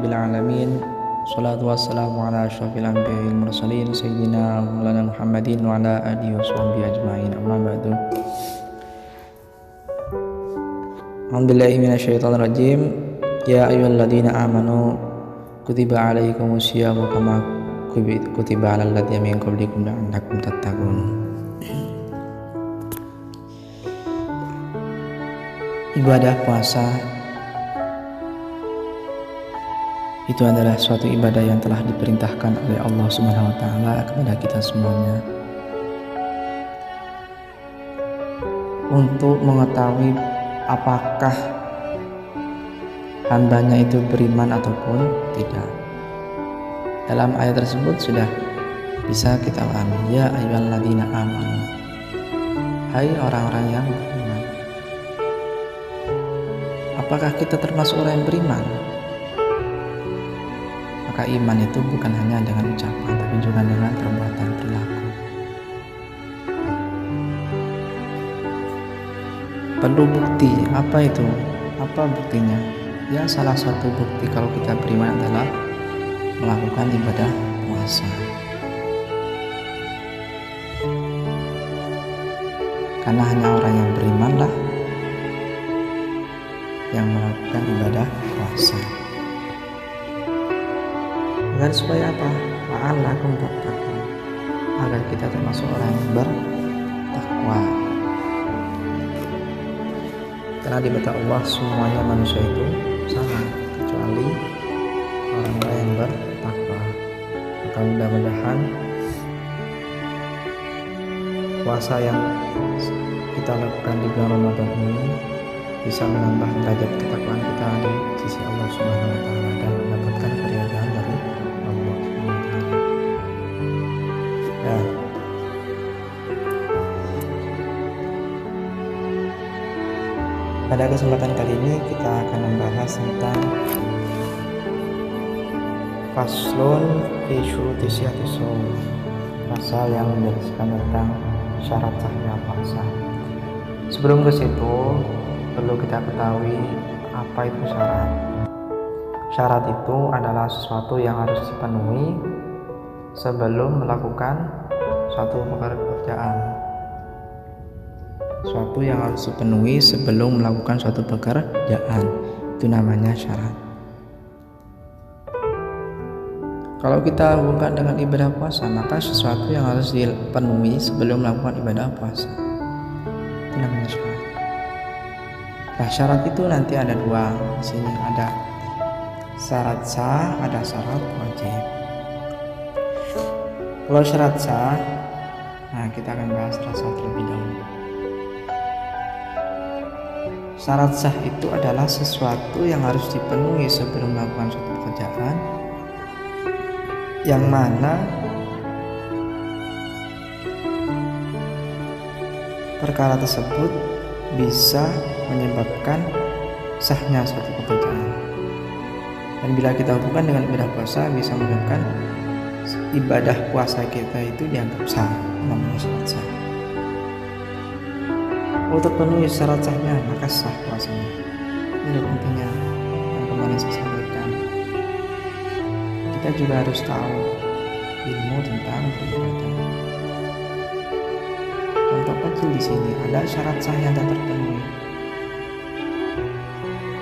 rabbil alamin. Salatu wassalamu ala asyrafil anbiya'i wal mursalin sayyidina Maulana Muhammadin wa ala alihi washabbihi ajmain. Amma ba'du. A'udzubillahi minasyaitonir rajim. Ya ayyuhalladzina amanu kutiba alaikumus syiyamu kama kutiba alal ladzina min qablikum la'allakum tattaqun. Ibadah puasa itu adalah suatu ibadah yang telah diperintahkan oleh Allah Subhanahu wa taala kepada kita semuanya untuk mengetahui apakah hambanya itu beriman ataupun tidak. Dalam ayat tersebut sudah bisa kita pahami, ya ayyuhalladzina amanu, hai orang-orang yang beriman. Apakah kita termasuk orang yang beriman? Maka iman itu bukan hanya dengan ucapan, tapi juga dengan perbuatan perilaku. Perlu bukti. Apa itu? Apa buktinya? Ya, salah satu bukti kalau kita beriman adalah melakukan ibadah puasa. Karena hanya orang yang berimanlah yang melakukan ibadah puasa. Agar supaya apa? La'allakum tattaqun, agar kita termasuk orang yang bertakwa. Karena di mata Allah semuanya manusia itu sama, kecuali orang-orang yang bertakwa. Maka mudah-mudahan puasa yang kita lakukan di bulan Ramadan ini bisa menambah derajat ketakwaan kita di sisi Allah Subhanahu wa taala dan mendapatkan keridhaan dari Allah Subhanahu wa taala. Ya. Pada kesempatan kali ini kita akan membahas tentang faslun fi syuruti sihhatis shaum, pasal yang menjelaskan tentang syarat sahnya puasa. Sebelum ke situ perlu kita ketahui apa itu syarat. Syarat itu adalah sesuatu yang harus dipenuhi sebelum melakukan suatu pekerjaan. Sesuatu yang harus dipenuhi sebelum melakukan suatu pekerjaan, itu namanya syarat. Kalau kita hubungkan dengan ibadah puasa, maka sesuatu yang harus dipenuhi sebelum melakukan ibadah puasa, itu namanya syarat. Nah, syarat itu nanti ada dua. Di sini ada syarat sah, ada syarat wajib. Kalau syarat sah, nah kita akan bahas syarat sah terlebih dahulu. Syarat sah itu adalah sesuatu yang harus dipenuhi sebelum melakukan suatu pekerjaan, yang mana perkara tersebut bisa menyebabkan sahnya suatu pekerjaan. Dan bila kita hubungkan dengan ibadah puasa, bisa menyebabkan ibadah puasa kita itu dianggap sah, namanya syarat sah. Kalau terpenuhi syarat sahnya, maka sah puasanya. Ini pentingnya yang kemarin saya sampaikan. Kita juga harus tahu ilmu tentang beribadah. Contoh kecil di sini, ada syarat sah yang tak terpenuhi,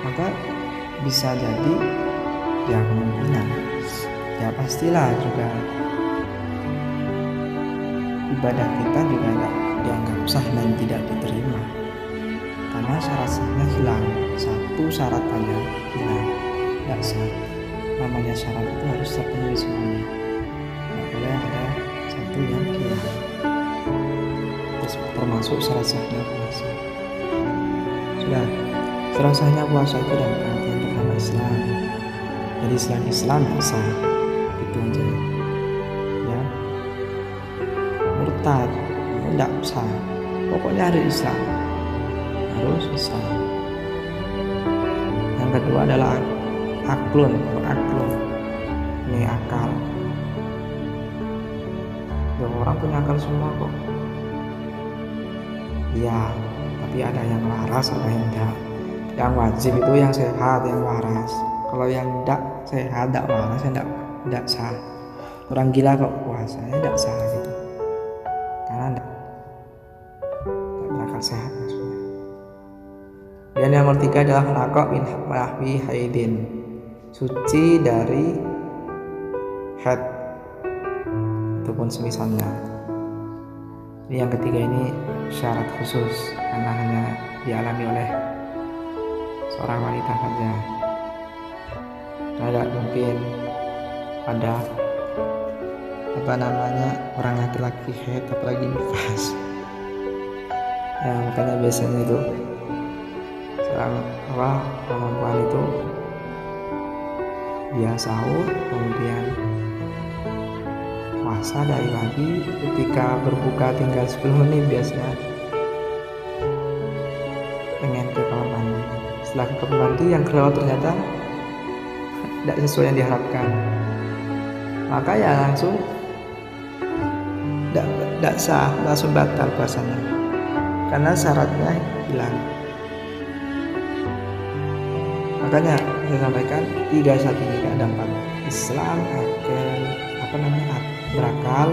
maka bisa jadi ya kemungkinan, ya pastilah juga ibadah kita juga tidak dianggap sah dan tidak diterima karena syarat sahnya hilang. Satu syarat aja hilang, tidak sah. Namanya syarat itu harus terpenuhi semuanya, tidak boleh ada satu yang hilang, termasuk syarat sahnya puasa. Sudah, syarat sahnya puasa itu dalam pengertian pertama Islam. Jadi selain Islam sah, itu aja. Ya, murtad tidak sah. Pokoknya harus Islam, harus Islam. Yang kedua adalah aklun, ini akal. Ya, orang punya akal semua kok. Ya, tapi ada yang waras, ada yang enggak. Yang wajib itu yang sehat, yang waras. Kalau yang tidak sehat, tidak waras, tidak sah. Orang gila kok puasanya tidak sah gitu, karena tidak berakal sehat maksudnya. Dan yang ketiga adalah nakok min mahwi haidin, suci dari haid ataupun semisalnya. Ini yang ketiga ini syarat khusus karena hanya dialami oleh seorang wanita saja. Tidak mungkin ada orang laki-laki haid apalagi nifas. Ya, makanya biasanya itu seorang perempuan itu dia sahur kemudian puasa dari pagi, ketika berbuka tinggal 10 menit biasanya pengen ke kamar mandi. Setelah ke kamar mandi yang kelewat ternyata tidak sesuai yang diharapkan, maka ya langsung tidak sah, langsung batal puasanya karena syaratnya hilang. Makanya saya sampaikan 3 syarat ini ada 4. Islam akan berakal,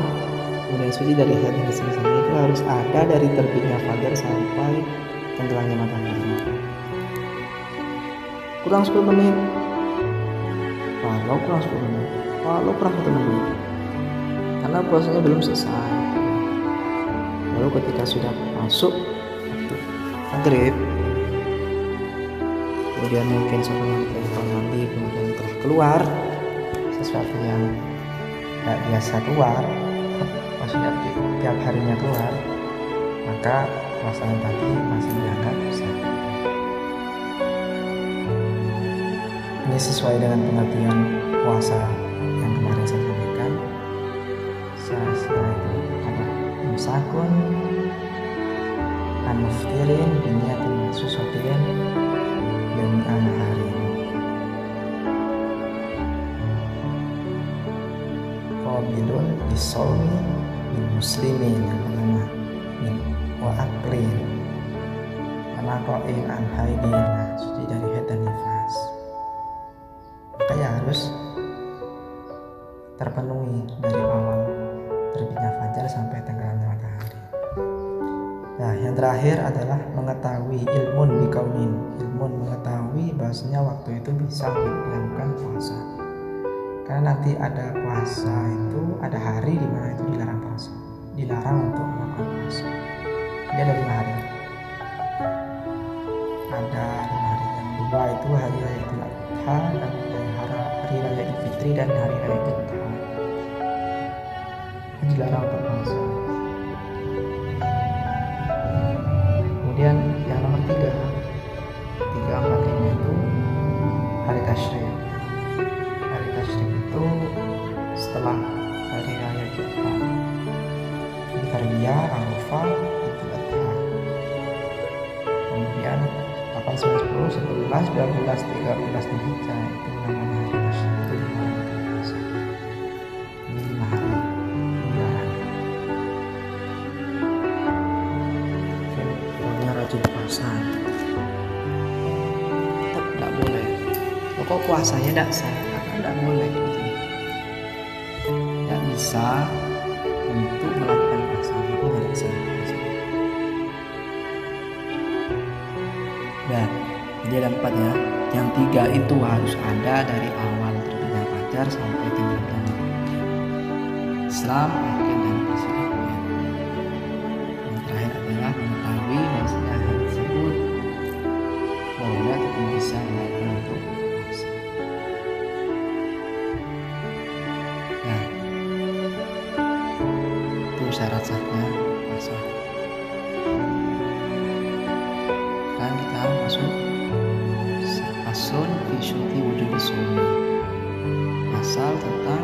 kemudian suci dari haid dan semisalnya, itu harus ada dari terbitnya fajar sampai tenggelamnya matahari. Kurang 10 menit, kalau kurang 10 menit, kalau kurang 1 menit, karena puasanya belum selesai. Lalu ketika sudah masuk maghrib, kemudian mungkin sebelum kita mandi, kemudian telah keluar sesuatu yang tidak biasa keluar, maksudnya tiap harinya keluar, maka puasa tadi masih dianggap sah. Ini sesuai dengan pengertian puasa yang kemarin saya sampaikan. Setelah itu ada imsakun an-muftirin biniyatin susotin dan an-hari. Qabilun disawmi bil muslimin wa aklin anaqain an haidin, suci dari haid dan nifas. Makanya harus terpenuhi dari awal terbitnya fajar sampai tenggelamnya matahari. Nah, yang terakhir adalah mengetahui ilmun biqaumin, ilmun mengetahui bahwasanya waktu itu bisa dilakukan puasa. Karena nanti ada puasa itu, ada hari di mana itu dilarang puasa, dilarang untuk melakukan puasa. Dia ada 5 hari. Ada 5 hari. Yang 2 itu hari raya Idul Adha dan hari raya Idul Fitri dan hari raya Idul Adha. Dilarang untuk puasa. Kemudian yang nomor 3, 3, 4, 5 itu hari tasyrik. Hari tasyrik itu setelah hari raya Idul Adha. Tarwiyah, Arafah, Idul Adha. Kemudian 8, 9, 10, 11, 12, 13 Dzulhijjah itu namanya hari tasyrik, itu dilarang puasa. Ini 5 hari dilarang. Filmnya rajin puasa, tetap tidak boleh. Pokok puasanya tidak sah, karena tidak boleh gitu. Tidak bisa untuk melakukan puasa itu tidak sah. Dan jadi ada 4 ya. Yang 3 itu harus ada dari awal terbitnya fajar sampai tenggelamnya matahari. Islam, akid dan perselingkuhan. Yang terakhir adalah mengetahui bahwasanya hal tersebut boleh atau bisa dilakukan untuk puasa. Nah, itu syarat-syaratnya puasa. Sekarang kita masuk faslun fi syuruti wujudi shaum, pasal tentang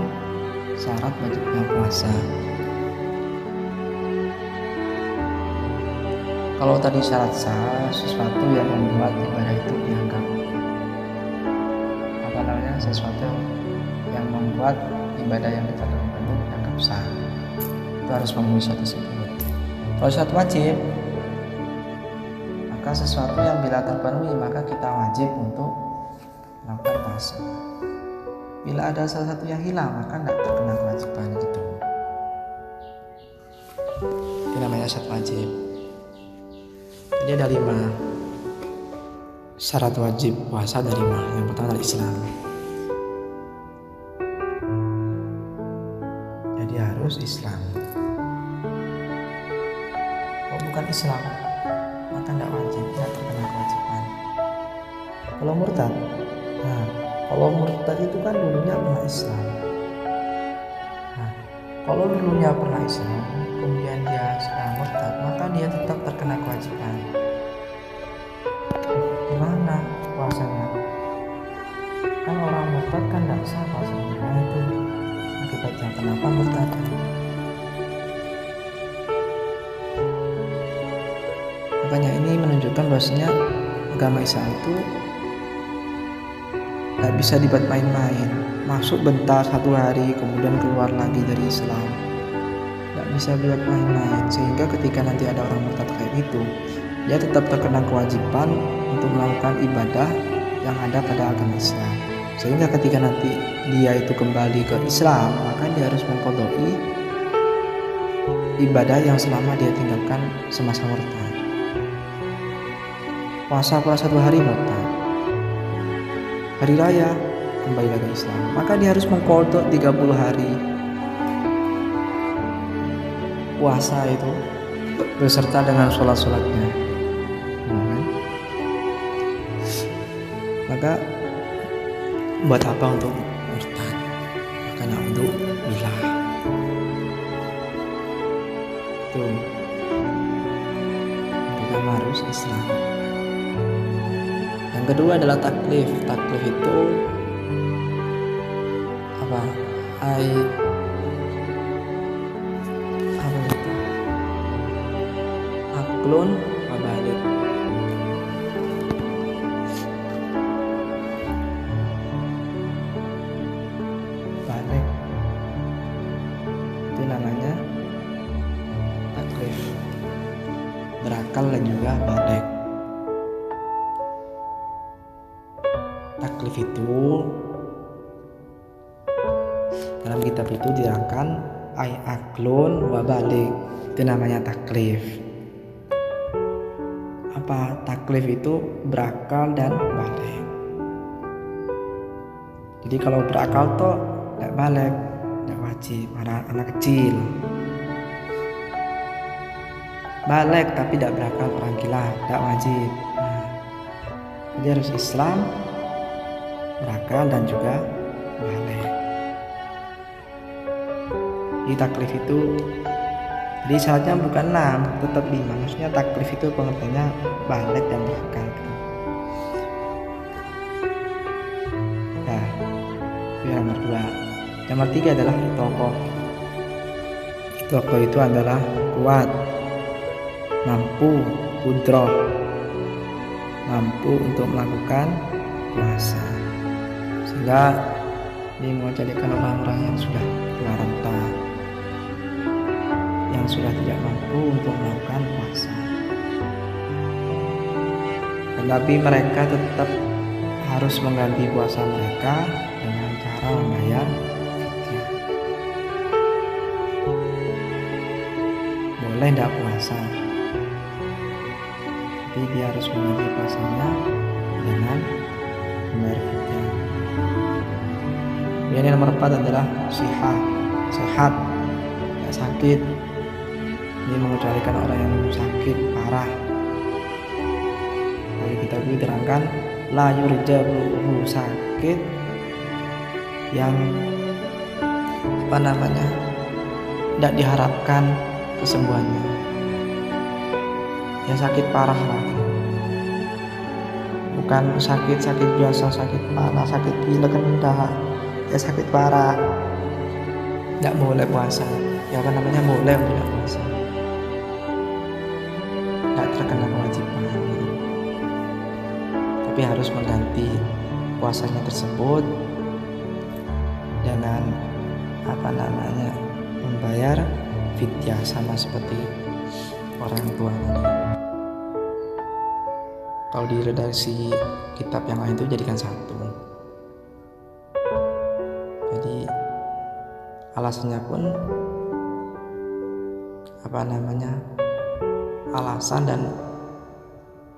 syarat wajibnya puasa. Kalau tadi syarat sah, sesuatu yang membuat ibadah itu dianggap sesuatu yang membuat ibadah yang kita lakukan itu dianggap sah, itu harus memenuhi syarat tersebut. Kalau syarat wajib, maka sesuatu yang bila terpenuhi maka kita wajib untuk melakukan puasa. Bila ada salah satu yang hilang maka tidak terkena kewajiban gitu. Itu namanya syarat wajib. Jadi ada 5 syarat wajib puasa, ada 5. Yang pertama adalah Islam. Jadi harus Islam. Kalau bukan Islam maka tidak wajib, tidak terkena kewajiban. Kalau murtad, kalau murtad itu kan dulunya pernah Islam. Kalau dulunya pernah Islam, kemudian dia sekarang murtad, maka dia tetap terkena kewajiban. Gimana puasanya? Kan orang murtad kan tidak sah puasanya. Nah itu akibatnya kenapa murtad? Makanya ini menunjukkan bahwasanya agama Islam itu tidak bisa dibuat main-main. Masuk bentar 1 hari kemudian keluar lagi dari Islam, tidak bisa dibuat main-main. Sehingga ketika nanti ada orang murtad kayak gitu, dia tetap terkena kewajiban untuk melakukan ibadah yang ada pada agama Islam. Sehingga ketika nanti dia itu kembali ke Islam, maka dia harus mengqadai ibadah yang selama dia tinggalkan semasa murtad. Puasa 1 hari murtad, hari raya kembali lagi Islam, maka dia harus mengqadha 30 hari puasa itu beserta dengan sholat-sholatnya. Maka buat apa untuk murtad? Maka na'udzubillah. Itu pertama harus Islam. Yang kedua adalah taklif. Taklif itu apa? Apa itu? Aklun wa balik. Balik itu namanya taklif. Berakal dan juga balik. Taklif itu dalam kitab itu diterangkan aklun wa balik. Itu namanya taklif. Apa taklif itu? Berakal dan balik. Jadi kalau berakal toh tidak balik, tidak wajib. Anak kecil balik tapi tidak berakal, orang gila, tidak wajib. Jadi harus Islam, berakal dan juga balik. Di taklif itu jadi syaratnya bukan 6, tetap 5. Maksudnya taklif itu pengertiannya balik dan berakal. Nah, itu yang nomor 2. Yang nomor 3 adalah itoqoh. Itoqoh itu adalah kuat, mampu, qudrah, mampu untuk melakukan puasa. Sehingga ini mewajibkan orang-orang yang sudah tua renta, yang sudah tidak mampu untuk melakukan puasa, tetapi mereka tetap harus mengganti puasa mereka dengan cara membayar fidyah. Boleh tidak puasa, tapi dia harus mengganti puasanya dengan membayar fidyah. Yang nomor 4 adalah sehat, tidak sakit. Ini mengecualikan orang yang sakit parah. Jadi kita diterangkan la yurjabu, sakit yang tidak diharapkan kesembuhannya. Yang sakit parah lah, bukan sakit biasa, sakit parah, sakit gila kan enggak. Ya sakit parah tidak boleh puasa. Ya boleh tidak puasa, tidak terkena kewajiban gitu. Tapi harus mengganti puasanya tersebut dengan membayar fidyah, sama seperti orang tua tadi. Kalau di redaksi kitab yang lain itu jadikan 1. alasannya pun alasan dan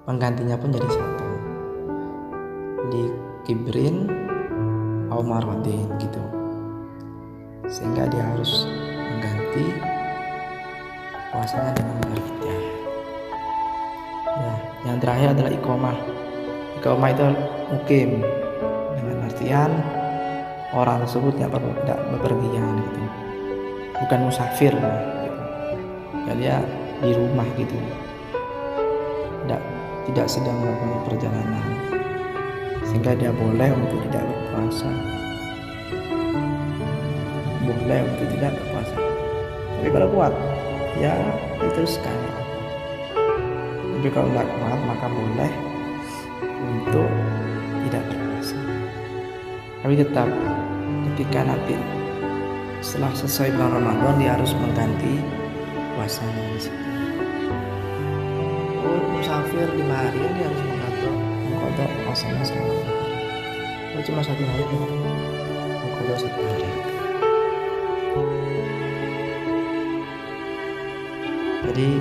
penggantinya pun jadi satu, di kibrin au marodin gitu, sehingga dia harus mengganti puasanya dengan berhijrah. Nah, yang terakhir adalah iqomah. Iqomah itu mukim, dengan artian orang tersebut tidak bepergian gitu, bukan musafir gitu. Dan dia di rumah gitu, tidak sedang melakukan perjalanan, sehingga dia boleh untuk tidak berpuasa, tapi kalau kuat ya diteruskan, tapi kalau tidak kuat maka boleh untuk tidak berpuasa. Tapi tetap ketika nanti setelah selesai bulan Ramadan dia harus mengganti puasanya di situ. Musafir 5 hari dia harus mengkodok puasanya selama 5 hari. Kalau cuma 1 hari dia mengkodok 1 hari. Jadi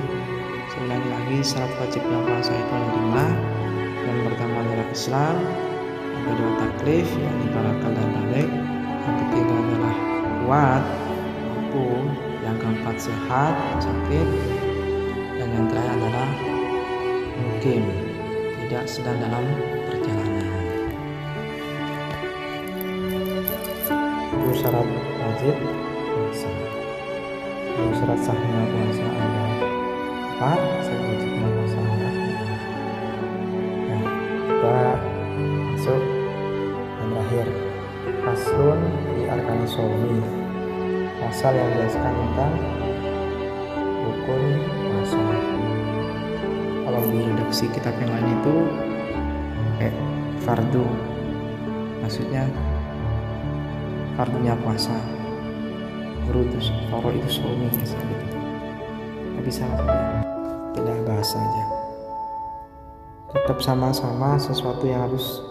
sekali lagi syarat wajibnya puasa itu ada 5. Yang pertama adalah Islam, yang kedua taklif, yakni barakal dan balik, yang ketiga adalah kuat, mampu, yang keempat sehat, sakit, dan yang terakhir adalah mukim, tidak sedang dalam perjalanan. Itu syarat wajib puasa. Itu syarat sahnya puasa ada 4, syarat wajibnya puasa ada 5. Nah, kita masuk yang terakhir, faslun di arkani shaumi, pasal yang menjelaskan tentang rukun puasa. Kalau di redaksi kitab yang lain itu fardu, maksudnya fardunya puasa, faro itu shaumi gitu. Tapi sama saja, tidak bahas saja. Tetap sama-sama sesuatu yang harus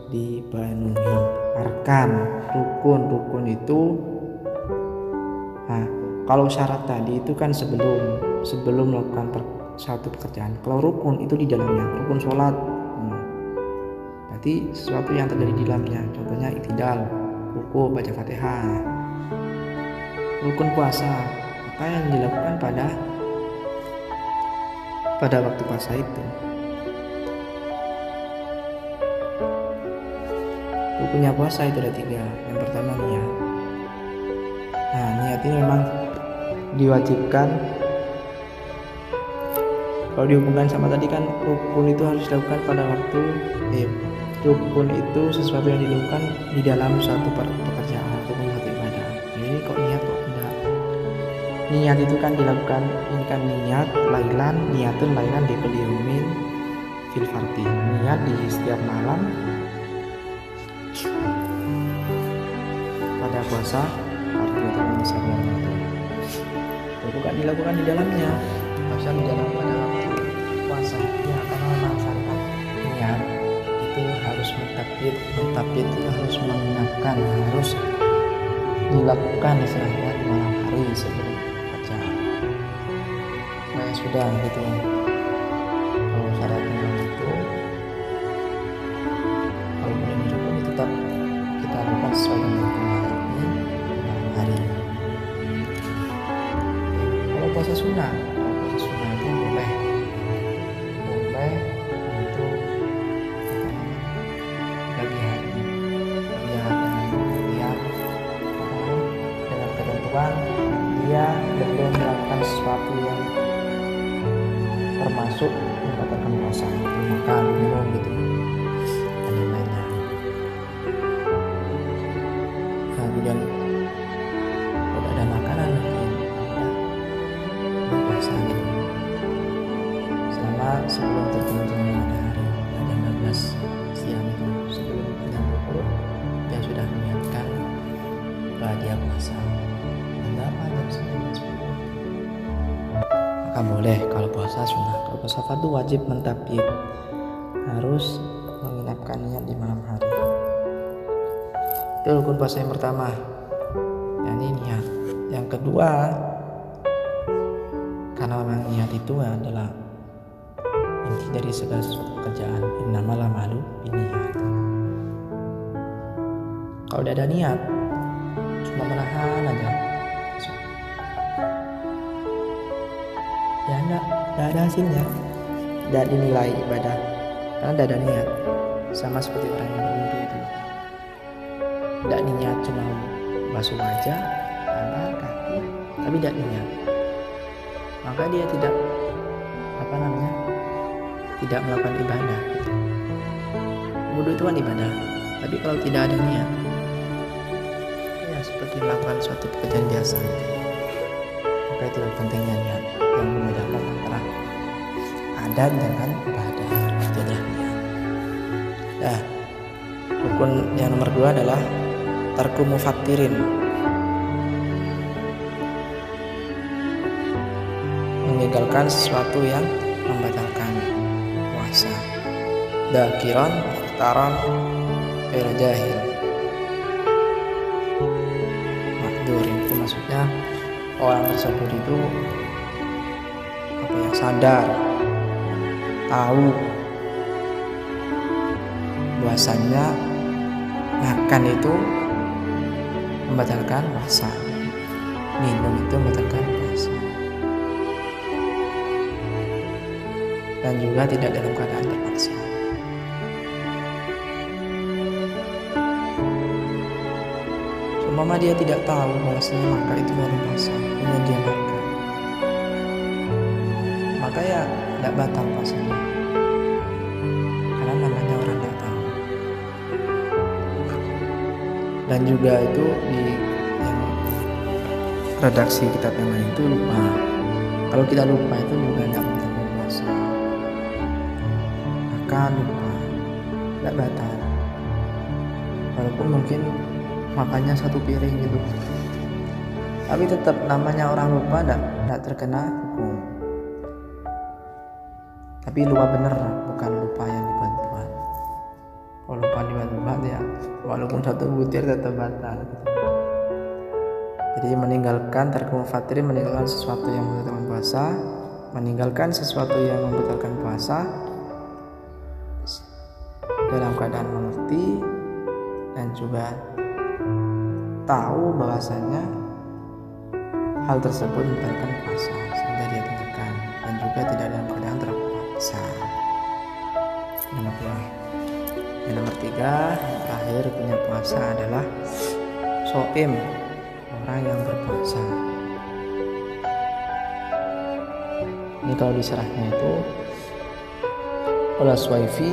dipenuhi. Arkan, rukun itu. Nah, kalau syarat tadi itu kan sebelum melakukan satu pekerjaan. Kalau rukun itu di dalamnya, rukun sholat. Berarti sesuatu yang terjadi di dalamnya. Contohnya iktidal, ruku, baca Fatihah. Rukun puasa, apa yang dilakukan pada waktu puasa itu. Rukunnya puasa itu ada 3. Yang pertama niat. Nah, niat ini memang diwajibkan. Kalau dihubungkan sama tadi kan rukun itu harus dilakukan pada waktu rukun itu sesuatu yang dilakukan di dalam suatu pekerjaan ataupun suatu ibadah. Jadi kok niat kok enggak? Niat itu kan dilakukan, ini kan niatun lailan di kulli yaumin fil fardi. Niat di setiap malam pada puasa fardu atau misalnya itu kan dilakukan di dalamnya, pasal di dalam pada waktu puasa. Ya, karena melaksanakan niat itu harus mentabid itu harus mengingatkan, harus dilakukan istilahnya di malam hari sebelum fajar. Nah, sudah gitu. Kalau syaratnya itu, kalau boleh rukun tetap kita lakukan sesuai dengan malam hari. Kalau puasa sunnah itu boleh untuk pagi hari dengan ketentuan dia belum melakukan sesuatu yang termasuk membatalkan puasa, makan, minum gitu dan yang lainnya. Kemudian kalau ada makanan mungkin puasa gitu selama sebelum terbentuknya matahari jam 12 siang itu, sebelum jam 20 dia sudah menyiapkan bahwa dia puasa. Jam 8 jam 9 10 maka boleh kalau puasa sunnah. Kalau puasa fardu wajib mentabid, harus menginapkan niat di malam hari. Itu rukun puasa yang pertama, yakni niat. Yang kedua, karena memang niat itu adalah inti dari segala sesuatu pekerjaan. Innamal a'malu binniyat. Kalau tidak ada niat, cuma menahan aja, ya enggak ada hasilnya, tidak dinilai ibadah karena tidak ada niat. Sama seperti orang yang berwudu itu, tidak niat, cuma basuh wajah, tangan, kaki, tapi tidak niat, maka dia tidak tidak melakukan ibadah. Wudu itu kan ibadah, tapi kalau tidak ada niat, ya seperti melakukan suatu pekerjaan biasa. Maka itu pentingnya niat yang membedakan antara adat dengan ibadah, itu adalah niat. Nah, rukun yang nomor 2 adalah tarku mufattirin, meninggalkan sesuatu yang membatalkan puasa. Dakiran, mukhtaran, jahil, makdurin, itu maksudnya orang tersebut itu sadar, tahu bahwasannya makan itu membatalkan puasa, minum itu membatalkan puasa, dan juga tidak dalam keadaan terpaksa. Seumpama dia tidak tahu bahwasanya makan itu baru puasa, kemudian dia makan, maka ya tidak batal puasanya, karena namanya orang tidak tahu. Dan juga itu di yang redaksi kitab yang lain itu lupa. Kalau kita lupa itu juga tidak batal puasa, maka lupa tidak batal, walaupun mungkin makannya 1 piring gitu, tapi tetap namanya orang lupa, tidak terkena hukum. Tapi lupa bener, bukan lupa yang dibuat-buat. Kalau lupa dibuat-buat ya walaupun 1 butir tetap batal gitu. Jadi meninggalkan tarku mufattirin, meninggalkan sesuatu yang membatalkan puasa, meninggalkan sesuatu yang membatalkan puasa dalam keadaan mengerti dan juga tahu bahwasanya hal tersebut membatalkan puasa sehingga dia tinggalkan, dan juga tidak dalam keadaan terpaksa. Yang nomor 3, terakhir punya puasa adalah shaim, orang yang berpuasa. Ini kalau diserahnya itu oleh Suwaifi,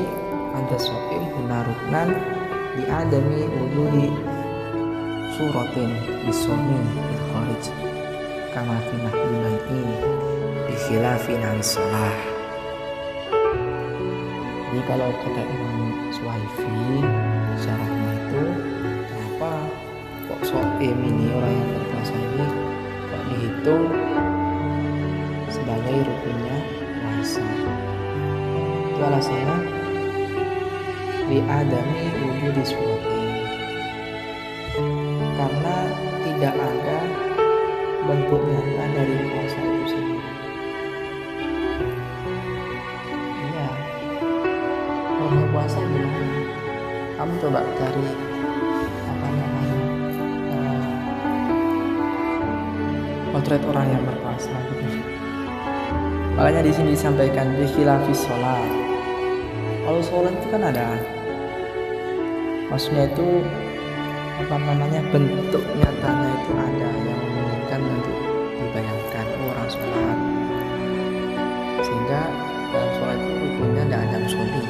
anta shaim hunaruknan di adami wujudi suratin bisomi bil kharij kama fi nahyi bi khilafin al-shalah. Jadi kalau kata Imam Suwaifi syarahnya itu, kenapa kok shaim ini, orang yang berpuasa ini kok dihitung sebagai rukunnya puasa? Itu alasannya li adami wujudi suratin, karena tidak ada bentuk nyata dari puasa itu sendiri. Iya, orang puasa gimana? Kamu coba cari potret orang yang berpuasa gitu. Makanya di sini disampaikan bi khilafis sholat. Kalau sholat itu kan ada, maksudnya itu bentuk nyatanya itu ada yang memungkinkan untuk dibayangkan orang sholat, sehingga dalam sholat itu rukunnya tidak ada musolli.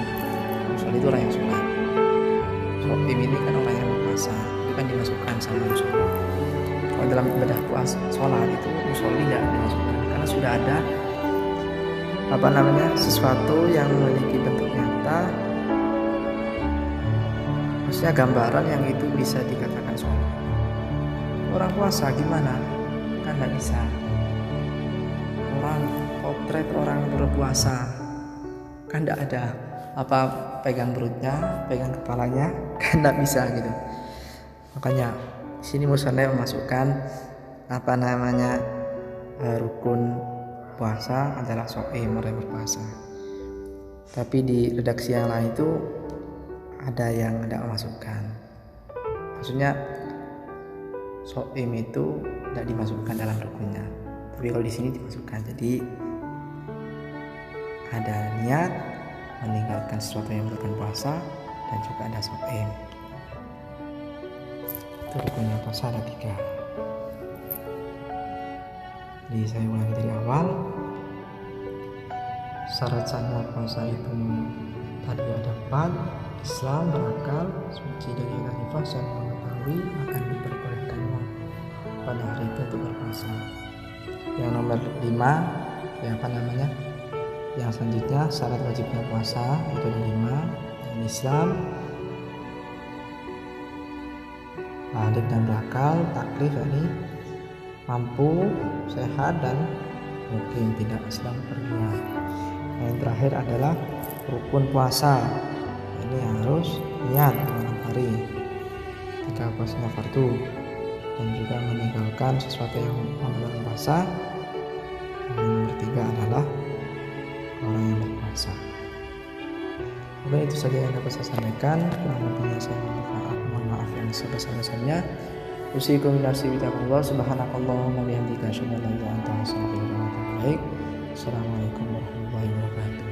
Musolli itu orang yang sholat. Shaim ini kan orang yang berpuasa, itu kan dimasukkan sama musolli. Kalau dalam ibadah puasa sholat itu musolli tidak dimasukkan, karena sudah ada sesuatu yang memiliki bentuk nyata, maksudnya gambaran yang itu bisa dikatakan sholat. Orang puasa gimana? Kan tidak bisa. Orang potret orang berpuasa kan tidak ada pegang perutnya, pegang kepalanya, kan tidak bisa gitu. Makanya sini musannaf memasukkan rukun puasa adalah shaim, orang yang berpuasa. Tapi di redaksi yang lain itu ada yang tidak memasukkan. Maksudnya shaim itu tidak dimasukkan dalam rukunnya. Tapi kalau di sini dimasukkan. Jadi ada niat meninggalkan sesuatu yang bukan puasa dan juga ada shaim. Itu rukunnya puasa ada 3. Jadi saya ulangi dari awal. Syarat sahnya puasa itu tadi ada 4. Islam, berakal, suci dari segala nifas, dan mengetahui akan diperbolehkannya pada hari itu untuk berpuasa. Yang nomor 5, yang selanjutnya syarat wajibnya puasa itu ada 5. Yang Islam, balik dan berakal, taklif ini mampu, sehat, dan mungkin tidak sedang pergian. Yang terakhir adalah rukun puasa. Ini harus niat malam hari ketika puasanya fardu, dan juga meninggalkan sesuatu yang membatalkan puasa. Yang nomor 3 adalah orang yang berpuasa. Mungkin itu saja yang dapat saya sampaikan. Kurang lebihnya saya mohon maaf yang sebesar-besarnya. Usikum binafsi bitaqwallah. Subhanakallahumma bihamdika asyhadu an la ilaha illa anta astaghfiruka wa atubu ilaik. Assalamualaikum warahmatullahi wabarakatuh.